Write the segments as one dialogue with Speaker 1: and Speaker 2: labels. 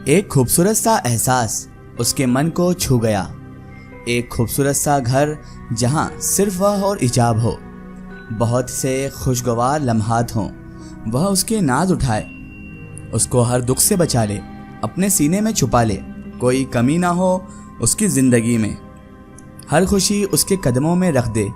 Speaker 1: ایک خوبصورت سا احساس اس کے من کو چھو گیا، ایک خوبصورت سا گھر جہاں صرف وہ اور حجاب ہو، بہت سے خوشگوار لمحات ہوں، وہ اس کے ناز اٹھائے، اس کو ہر دکھ سے بچا لے، اپنے سینے میں چھپا لے، کوئی کمی نہ ہو اس کی زندگی میں، ہر خوشی اس کے قدموں میں رکھ دے۔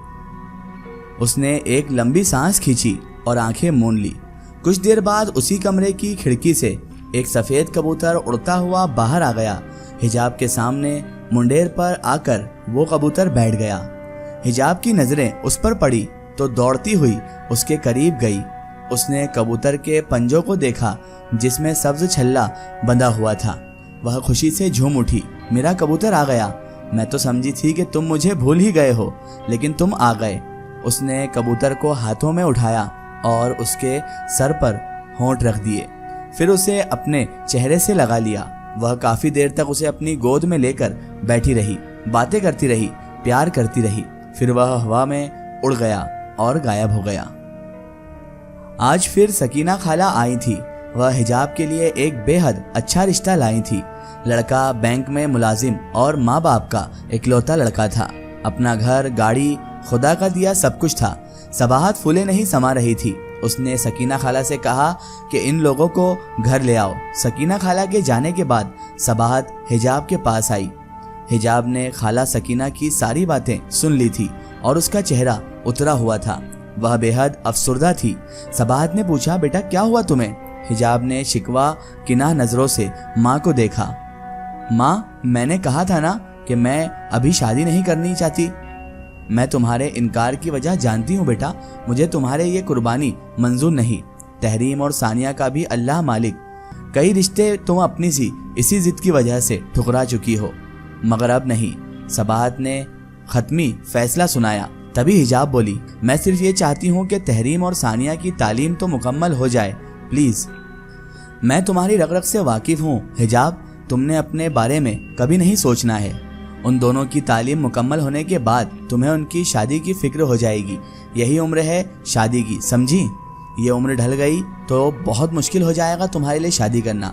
Speaker 1: اس نے ایک لمبی سانس کھینچی اور آنکھیں مون لی۔ کچھ دیر بعد اسی کمرے کی کھڑکی سے ایک سفید کبوتر اڑتا ہوا باہر آ گیا۔ حجاب کے سامنے منڈیر پر آ کر وہ کبوتر بیٹھ گیا۔ حجاب کی نظریں اس پر پڑی تو دوڑتی ہوئی اس کے قریب گئی۔ اس نے کبوتر کے پنجوں کو دیکھا جس میں سبز چھلا بندھا ہوا تھا۔ وہ خوشی سے جھوم اٹھی، میرا کبوتر آ گیا، میں تو سمجھی تھی کہ تم مجھے بھول ہی گئے ہو، لیکن تم آ گئے۔ اس نے کبوتر کو ہاتھوں میں اٹھایا اور اس کے سر پر ہونٹ رکھ دیے، پھر اسے اپنے چہرے سے لگا لیا۔ وہ کافی دیر تک اسے اپنی گود میں لے کر بیٹھی رہی، باتیں کرتی رہی، پیار کرتی رہی، پھر وہ ہوا میں اڑ گیا اور غائب ہو گیا۔ آج پھر سکینہ خالہ آئی تھی۔ وہ حجاب کے لیے ایک بے حد اچھا رشتہ لائی تھی۔ لڑکا بینک میں ملازم اور ماں باپ کا اکلوتا لڑکا تھا۔ اپنا گھر، گاڑی، خدا کا دیا سب کچھ تھا۔ صباحت پھولے نہیں سما رہی تھی۔ اس نے سکینہ خالہ سے کہا کہ ان لوگوں کو گھر لے آؤ۔ سکینہ خالہ کے جانے کے بعد صباحت حجاب کے پاس آئی۔ حجاب نے خالہ سکینہ کی ساری باتیں سن لی تھی اور اس کا چہرہ اترا ہوا تھا۔ وہ بے حد افسردہ تھی۔ صباحت نے پوچھا، بیٹا کیا ہوا تمہیں؟ حجاب نے شکوہ کناہ نظروں سے ماں کو دیکھا۔ ماں، میں نے کہا تھا نا کہ میں ابھی شادی نہیں کرنی چاہتی۔ میں تمہارے انکار کی وجہ جانتی ہوں بیٹا، مجھے تمہارے یہ قربانی منظور نہیں۔ تحریم اور ثانیہ کا بھی اللہ مالک، کئی رشتے تم اپنی سی اسی ضد کی وجہ سے ٹھکرا چکی ہو، مگر اب نہیں۔ صباحت نے ختمی فیصلہ سنایا۔ تبھی حجاب بولی، میں صرف یہ چاہتی ہوں کہ تحریم اور ثانیہ کی تعلیم تو مکمل ہو جائے، پلیز۔ میں تمہاری رگ رگ سے واقف ہوں حجاب، تم نے اپنے بارے میں کبھی نہیں سوچنا ہے۔ ان دونوں کی تعلیم مکمل ہونے کے بعد تمہیں ان کی شادی کی فکر ہو جائے گی۔ یہی عمر ہے شادی کی، سمجھی؟ یہ عمر ڈھل گئی تو بہت مشکل ہو جائے گا تمہارے لیے شادی کرنا۔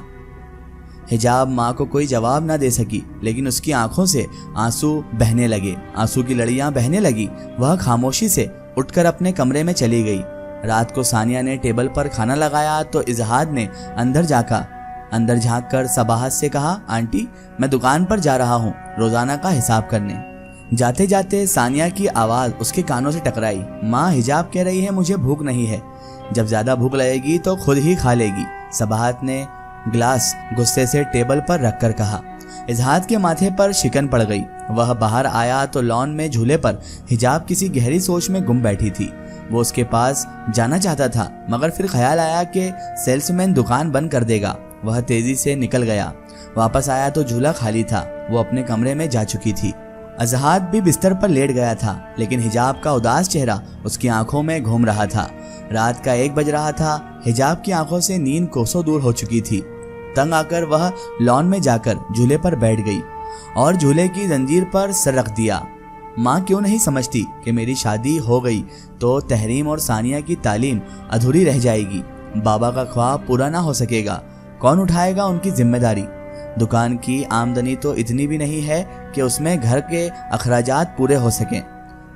Speaker 1: حجاب ماں کو کوئی جواب نہ دے سکی، لیکن اس کی آنکھوں سے آنسو بہنے لگے، آنسو کی لڑیاں بہنے لگی۔ وہ خاموشی سے اٹھ کر اپنے کمرے میں چلی گئی۔ رات کو ثانیہ نے ٹیبل پر کھانا لگایا تو اظہار نے اندر جھانک کر صباحت سے کہا، آنٹی میں دکان پر جا رہا ہوں روزانہ کا حساب کرنے۔ جاتے جاتے ثانیہ کی آواز اس کے کانوں سے ٹکرائی، ماں حجاب کہہ رہی ہے مجھے بھوک نہیں ہے، جب زیادہ بھوک لگے گی تو خود ہی کھا لے گی۔ صباحت نے گلاس غصے سے ٹیبل پر رکھ کر کہا۔ اظہار کے ماتھے پر شکن پڑ گئی۔ وہ باہر آیا تو لان میں جھولے پر حجاب کسی گہری سوچ میں گم بیٹھی تھی۔ وہ اس کے پاس جانا چاہتا تھا، مگر پھر خیال آیا کہ سیلس مین دکان بند کر دے گا۔ وہ تیزی سے نکل گیا۔ واپس آیا تو جھولا خالی تھا، وہ اپنے کمرے میں جا چکی تھی۔ اظہار بھی بستر پر لیٹ گیا تھا، لیکن حجاب کا اداس چہرہ اس کی آنکھوں میں گھوم رہا تھا۔ رات کا 1 بج رہا تھا۔ حجاب کی آنکھوں سے نیند کوسوں دور ہو چکی تھی۔ تنگ آ کر وہ لان میں جا کر جھولے پر بیٹھ گئی اور جھولے کی زنجیر پر سر رکھ دیا۔ ماں کیوں نہیں سمجھتی کہ میری شادی ہو گئی تو تحریم اور ثانیہ کی تعلیم ادھوری رہ جائے گی، بابا کا خواب پورا نہ ہو سکے گا، کون اٹھائے گا ان کی ذمہ داری؟ دکان کی آمدنی تو اتنی بھی نہیں ہے کہ اس میں گھر کے اخراجات پورے ہو سکیں۔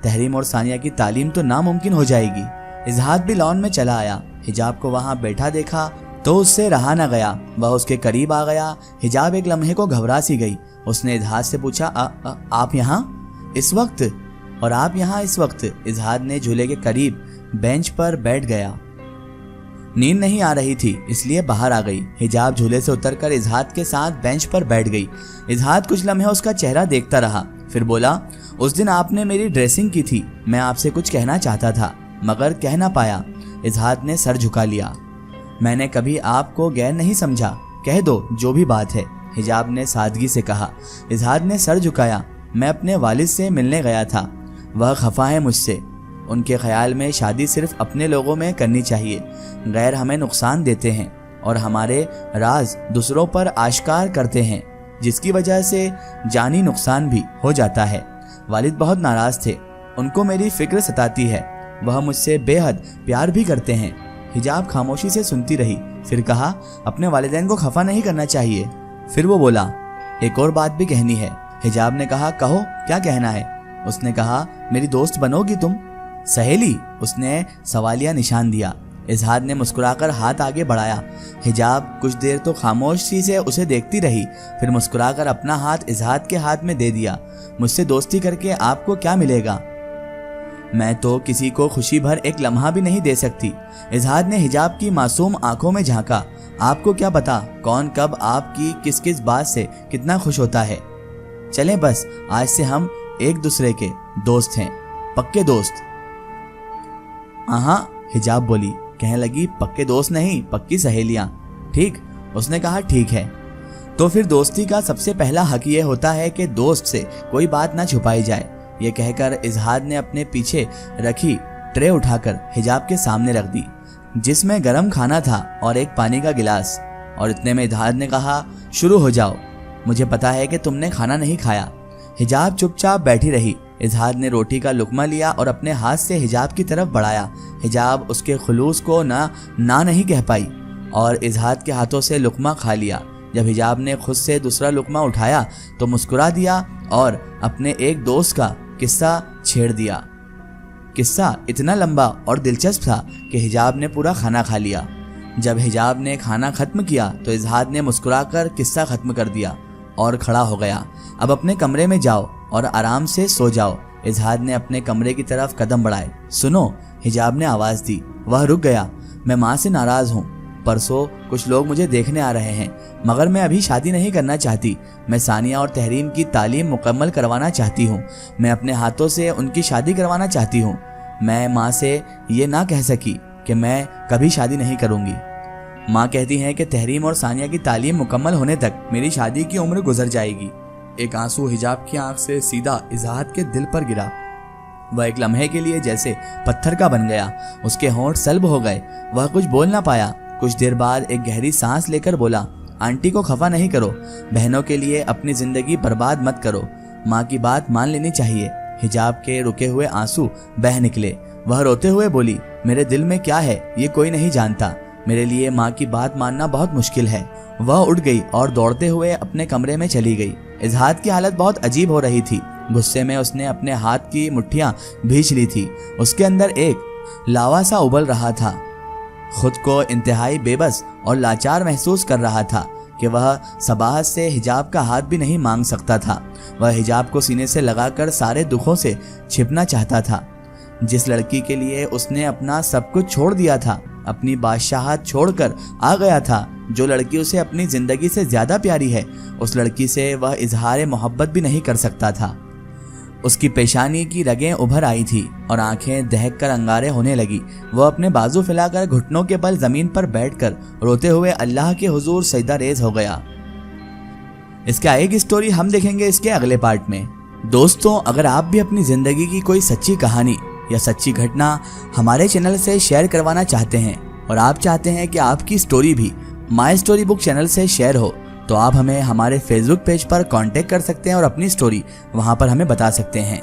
Speaker 1: تحریم اور ثانیہ کی تعلیم تو ناممکن ہو جائے گی۔ اظہار بھی لان میں چلا آیا۔ حجاب کو وہاں بیٹھا دیکھا تو اس سے رہا نہ گیا، وہ اس کے قریب آ گیا۔ حجاب ایک لمحے کو گھبرا سی گئی۔ اس نے اظہار سے پوچھا، آپ یہاں اس وقت؟ اور آپ یہاں اس وقت؟ اظہار نے جھولے کے قریب بینچ پر بیٹھ گیا۔ نیند نہیں آ رہی تھی اس لیے باہر آ گئی۔ حجاب جھولے سے اتر کر اظہار کے ساتھ بینچ پر بیٹھ گئی۔ اظہار کچھ لمحے اس کا چہرہ دیکھتا رہا، پھر بولا، اس دن آپ نے میری ڈریسنگ کی تھی، میں آپ سے کچھ کہنا چاہتا تھا مگر کہہ نہ پایا۔ اظہار نے سر جھکا لیا۔ میں نے کبھی آپ کو غیر نہیں سمجھا، کہہ دو جو بھی بات ہے، حجاب نے سادگی سے کہا۔ اظہار نے سر جھکایا۔ میں اپنے والد سے ملنے گیا تھا، وہ خفا ہے مجھ سے۔ ان کے خیال میں شادی صرف اپنے لوگوں میں کرنی چاہیے، غیر ہمیں نقصان دیتے ہیں اور ہمارے راز دوسروں پر آشکار کرتے ہیں، جس کی وجہ سے جانی نقصان بھی ہو جاتا ہے۔ والد بہت ناراض تھے، ان کو میری فکر ستاتی ہے، وہ مجھ سے بے حد پیار بھی کرتے ہیں۔ حجاب خاموشی سے سنتی رہی، پھر کہا، اپنے والدین کو خفا نہیں کرنا چاہیے، پھر وہ بولا ایک اور بات بھی کہنی ہے۔ حجاب نے کہا کہو کیا کہنا ہے؟ اس نے کہا میری دوست بنو گی تم؟ سہیلی؟ اس نے سوالیہ نشان دیا۔ اظہار نے مسکرا کر ہاتھ آگے بڑھایا۔ حجاب کچھ دیر تو خاموشی سے اسے دیکھتی رہی، پھر مسکرا کر اپنا ہاتھ اظہار کے ہاتھ میں دے دیا۔ مجھ سے دوستی کر کے آپ کو کیا ملے گا؟ میں تو کسی کو خوشی بھر ایک لمحہ بھی نہیں دے سکتی۔ اظہار نے حجاب کی معصوم آنکھوں میں جھانکا۔ آپ کو کیا پتا کون کب آپ کی کس کس بات سے کتنا خوش ہوتا ہے۔ چلیں بس آج سے ہم ایک دوسرے کے دوست ہیں، پکے دوست۔ ہاں، حجاب بولی، کہنے لگی پکے دوست نہیں، پکی سہیلیاں، ٹھیک؟ اس نے کہا ٹھیک ہے۔ تو پھر دوستی کا سب سے پہلا حق یہ ہوتا ہے کہ دوست سے کوئی بات نہ چھپائی جائے۔ یہ کہہ کر اظہار نے اپنے پیچھے رکھی ٹرے اٹھا کر حجاب کے سامنے رکھ دی، جس میں گرم کھانا تھا اور ایک پانی کا گلاس، اور اتنے میں اظہار نے کہا شروع ہو جاؤ، مجھے پتا ہے کہ تم نے کھانا نہیں کھایا۔ حجاب چپ چاپ بیٹھی رہی۔ اظہار نے روٹی کا لقمہ لیا اور اپنے ہاتھ سے حجاب کی طرف بڑھایا۔ حجاب اس کے خلوص کو نہ نہیں کہہ پائی اور اظہار کے ہاتھوں سے لقمہ کھا لیا۔ جب حجاب نے خود سے دوسرا لقمہ اٹھایا تو مسکرا دیا اور اپنے ایک دوست کا قصہ چھیڑ دیا۔ قصہ اتنا لمبا اور دلچسپ تھا کہ حجاب نے پورا کھانا کھا لیا۔ جب حجاب نے کھانا ختم کیا تو اظہار نے مسکرا کر قصہ ختم کر دیا اور کھڑا ہو گیا۔ اب اپنے کمرے میں جاؤ اور آرام سے سو جاؤ۔ اظہار نے اپنے کمرے کی طرف قدم بڑھائے۔ سنو، حجاب نے آواز دی۔ وہ رک گیا۔ میں ماں سے ناراض ہوں۔ پرسوں کچھ لوگ مجھے دیکھنے آ رہے ہیں، مگر میں ابھی شادی نہیں کرنا چاہتی۔ میں ثانیہ اور تحریم کی تعلیم مکمل کروانا چاہتی ہوں۔ میں اپنے ہاتھوں سے ان کی شادی کروانا چاہتی ہوں۔ میں ماں سے یہ نہ کہہ سکی کہ میں کبھی شادی نہیں کروں گی۔ ماں کہتی ہیں کہ تحریم اور ثانیہ کی تعلیم مکمل ہونے تک میری شادی کی عمر گزر جائے گی۔ ایک آنسو حجاب کی آنکھ سے سیدھا اظہار کے دل پر گرا۔ وہ ایک لمحے کے لیے جیسے پتھر کا بن گیا۔ اس کے ہونٹ سلب ہو گئے۔ وہ کچھ بول نہ پایا۔ کچھ دیر بعد ایک گہری سانس لے کر بولا، آنٹی کو خفا نہیں کرو، بہنوں کے لیے اپنی زندگی برباد مت کرو، ماں کی بات مان لینی چاہیے۔ حجاب کے رکے ہوئے آنسو بہہ نکلے۔ وہ روتے ہوئے بولی، میرے دل میں کیا ہے یہ کوئی نہیں جانتا، میرے لیے ماں کی بات ماننا بہت مشکل ہے۔ وہ اٹھ گئی اور دوڑتے ہوئے اپنے کمرے میں چلی گئی۔ اظہار کی حالت بہت عجیب ہو رہی تھی۔ غصے میں اس نے اپنے ہاتھ کی مٹھیاں بھیج لی تھی۔ اس کے اندر ایک لاوا سا ابل رہا تھا۔ خود کو انتہائی بے بس اور لاچار محسوس کر رہا تھا کہ وہ صباحت سے حجاب کا ہاتھ بھی نہیں مانگ سکتا تھا۔ وہ حجاب کو سینے سے لگا کر سارے دکھوں سے چھپنا چاہتا تھا۔ جس لڑکی کے لیے اس نے اپنا سب کچھ چھوڑ دیا تھا، اپنی بادشاہت چھوڑ کر آ گیا تھا، جو لڑکی اسے اپنی زندگی سے زیادہ پیاری ہے، اس لڑکی سے وہ اظہار محبت بھی نہیں کر سکتا تھا۔ اس کی پیشانی کی رگیں ابھر آئی تھی اور آنکھیں دہک کر انگارے ہونے لگی۔ وہ اپنے بازو پھیلا کر گھٹنوں کے بل زمین پر بیٹھ کر روتے ہوئے اللہ کے حضور سجدہ ریز ہو گیا۔ اس کا ایک سٹوری ہم دیکھیں گے اس کے اگلے پارٹ میں۔ دوستوں، اگر آپ بھی اپنی زندگی کی کوئی سچی کہانی یا سچی گھٹنا ہمارے چینل سے شیئر کروانا چاہتے ہیں اور آپ چاہتے ہیں کہ آپ کی سٹوری بھی مائی سٹوری بک چینل سے شیئر ہو، تو آپ ہمیں ہمارے فیس بک پیج پر کانٹیکٹ کر سکتے ہیں اور اپنی سٹوری وہاں پر ہمیں بتا سکتے ہیں۔